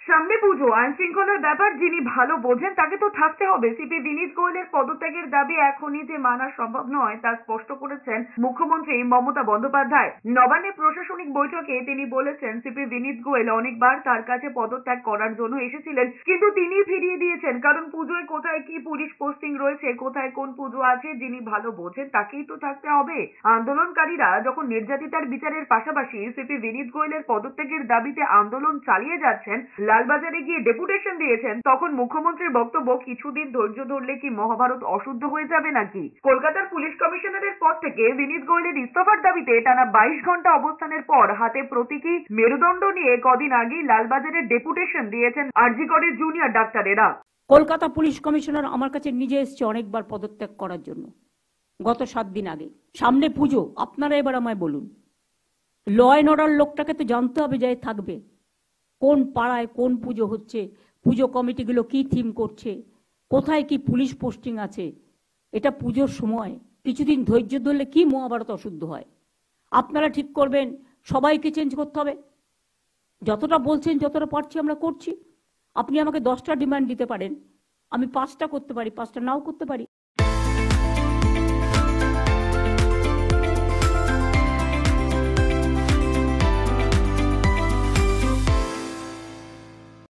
সামনে পুজো, আইন শৃঙ্খলার ব্যাপার যিনি ভালো বোঝেন তাকে তো থাকতে হবে। সিপি বিনীত গোয়েলের পদত্যাগের দাবি এখনই যে মানা সম্ভব নয় তা স্পষ্ট করেছেন মুখ্যমন্ত্রী মমতা বন্দ্যোপাধ্যায়। নবান্নে প্রশাসনিক বৈঠকে তিনি বলেছেন সিপি বিনীত গোয়েল অনেকবার তার কাছে পদত্যাগ করার জন্য এসেছিলেন, কিন্তু তিনি ফিরিয়ে দিয়েছেন। কারণ পুজোয় কোথায় কি পুলিশ পোস্টিং রয়েছে, কোথায় কোন পুজো আছে, যিনি ভালো বোঝেন তাকেই তো থাকতে হবে। আন্দোলনকারীরা যখন নির্যাতিতার বিচারের পাশাপাশি সিপি বিনীত গোয়েলের পদত্যাগের দাবিতে আন্দোলন চালিয়ে যাচ্ছেন, লালবাজারে গিয়ে ডেপুটেশন দিয়েছেন, তখন মুখ্যমন্ত্রীর বক্তব্য কিছুদিন ধৈর্য ধরলে কি মহাভারত অশুদ্ধ হয়ে যাবে নাকি? কলকাতার পুলিশ কমিশনারের পদ থেকে বিনীত গোয়েলের ইস্তফার দাবিতে টানা 22 ঘন্টা অবস্থানের পর হাতে প্রতীকী মেরুদণ্ড নিয়ে কদিন আগেই লালবাজারে ডেপুটেশন দিয়েছেন আরজি করের জুনিয়র ডাক্তারেরা। কলকাতা পুলিশ কমিশনার আমার কাছে নিজে এসেছে অনেকবার পদত্যাগ করার জন্য, গত 7 দিন আগে। সামনে পুজো, আপনারা এবার আমায় বলুন, ল অ্যান্ড অর্ডার লোকটাকে তো জানতে হবে যে থাকবে কোন পাড়ায় কোন পুজো হচ্ছে, পুজো কমিটিগুলো কি থিম করছে, কোথায় কি পুলিশ পোস্টিং আছে। এটা পুজোর সময়, কিছুদিন ধৈর্য ধরলে কি মহাভারত অশুদ্ধ হয়? আপনারা ঠিক করবেন, সবাইকে চেঞ্জ করতে হবে। যতটা বলছেন, যতটা পারছি আমরা করছি। আপনি আমাকে 10টা ডিমান্ড দিতে পারেন, আমি 5টা করতে পারি, 5টা নাও করতে পারি।